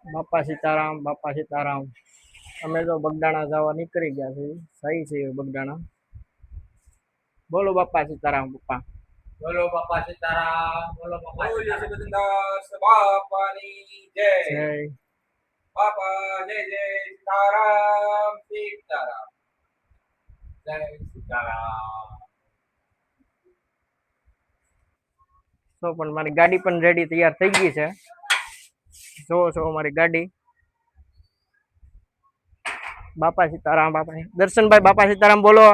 બાપા સીતારામ, બાપા સીતારામ. અમે તો બગદાણા જવા નીકળી ગયા છે. સહી છે બગદાણા. બોલો બાપા સીતારામ. પપ્પા બોલો બાપા સીતારામ. બોલો બાપા બાપાની જય. જય. બાપા જય જય સીતારામ સીતારામ. જય સીતારામ. તો પણ મારી ગાડી પણ રેડી તૈયાર થઈ ગઈ છે. જોવો છો મારી ગાડી. બાપા સીતારામ. બાપા દર્શનભાઈ, બાપા સીતારામ બોલો.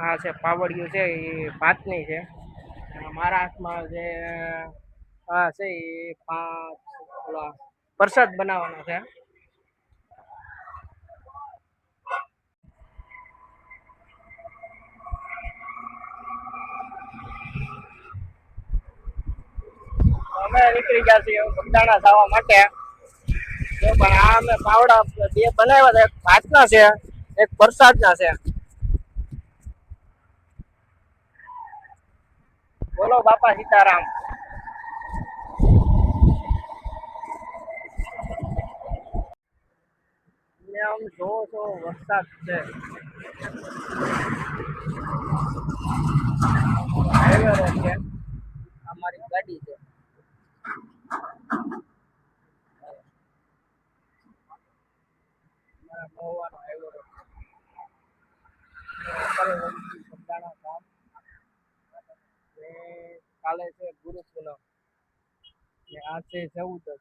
આ છે પાવડિયું છે એ પાંચની છે. મારા હાથમાં જે આ છે એ 5 ઓલા પ્રસાદ બનાવવાનો છે. અમે નીકળી ગયા છીએ બગદાણા જવા માટે. પણ આ અમે પાવડા 2 બનાવ્યા છે. એક ભાતના છે, એક પ્રસાદના છે. બોલો બાપા સીતારામ. આમ જોવો છો વરસાદ છે. હાઈવે રોડ છે. અમારી ગાડી છે. મહુવાનો હાઈવે રોડ છે. કાલે છે ગુરુ પૂનમ ને આ છે 14.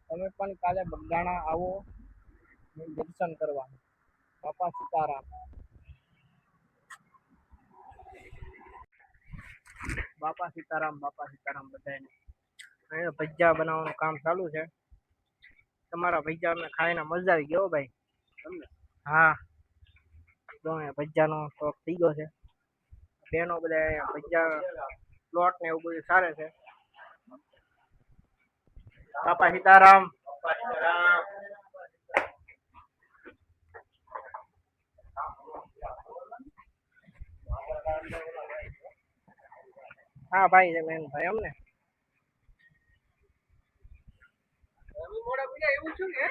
તમે પણ કાલે બગદાણા આવો દર્શન કરવા. બાપા સીતારામ. બાપા સીતારામ, બાપા સીતારામ બધાને. અહીંયા ભજીયા બનાવવાનું કામ ચાલુ છે. તમારા ભજીયા અમે ખાઈને મજા આવી ગયો ભાઈ. હા, તો ભજીયાનો શોખ થઈ ગયો છે. બેનો બધા ભજીયા પ્લોટ ને એવું બધું સારે છે. બાપા સીતારામ. બાપા સીતારામ. હા ભાઈ, મેન ભાઈ અમને અમે મોડા પીડા એવું છું ને.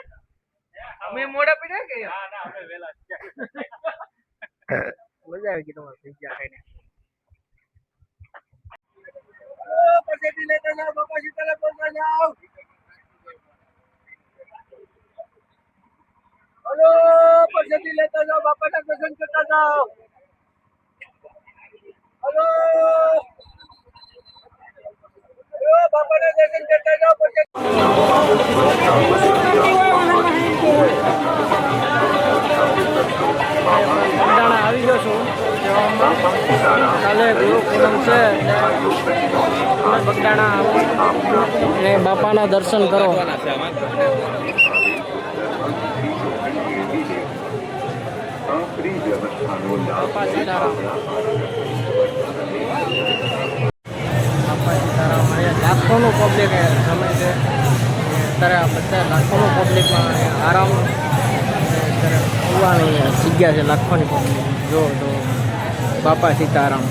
અમે મોડા પીડા કે ના ના અમે વેલા મજા આવી ગઈ તમારે ભજીયા ખાઈને. પછી લેતા જાઓ બાપા સીતારામ બોલતા જાઓ. હલો, પછી લેતા જાઓ બાપાના દર્શન કરતા જાઓ. હલો, બાપાના દર્શન કરતા જાઓ. પછી બગદાણા આવી ગયો છું. કાલે ગુરુ પૂનમ છે એટલે બગદાણા આવો અને બાપાના દર્શન કરો. બાપા સીતારામ. બાપા સીતારામ. અહીંયા લાખોનું પબ્લિક ગમે છે. અત્યારે બધા લાખોનું પબ્લિકમાં આરામ આવવાની જગ્યા છે. લાખોની પબ્લિક જો તો બાપા સીતારામ.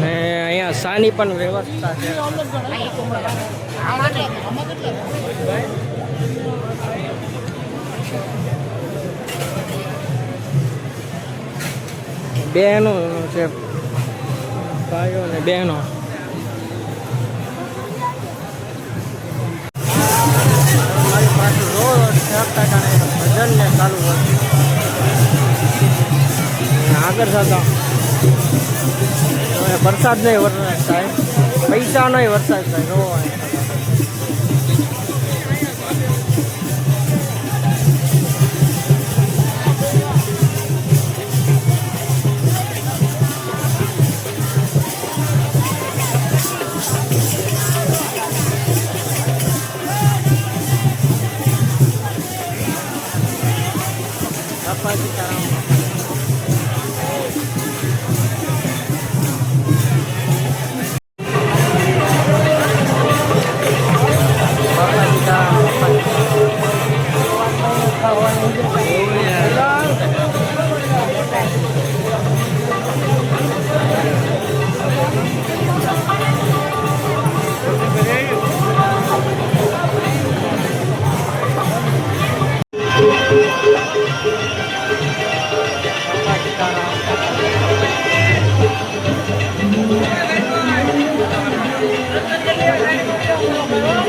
ને અહીંયા સાની પણ વ્યવસ્થા છે. બહેનો છે, ભાઈઓ ને બહેનો. મારી પાસે રોજ ભજન ને ચાલુ હોય આગળ જતા. વરસાદ નહીં વરસાદ થાય, પૈસા નહીં વરસાદ થાય. જો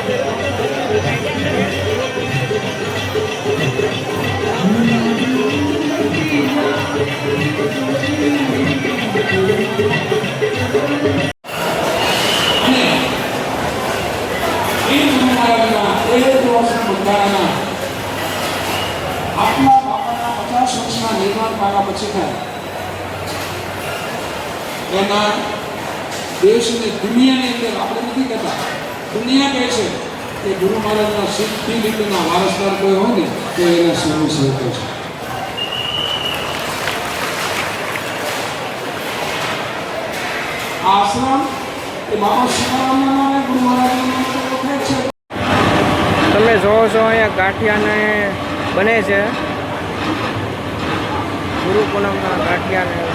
આપણા બાપાના 50 વર્ષના નિર્માણ પામ્યા પછી થાય એના દેશને દુનિયાની અંદર આપણે નથી કહેતા, દુનિયા કહે છે કે ગુરુ મહારાજના સિદ્ધિ લીટીના વારસદાર કોઈ હોય ને તો એના સ્વામી સંતો છે. આ આશ્રમ એ બાબા સીતારામના નામે ગુરુ મહારાજના નામે ઓળખાય છે. તમે જોવો છો અહીંયા ગાંઠિયાને બને છે, ગુરુ પૂનમના ગાંઠિયાને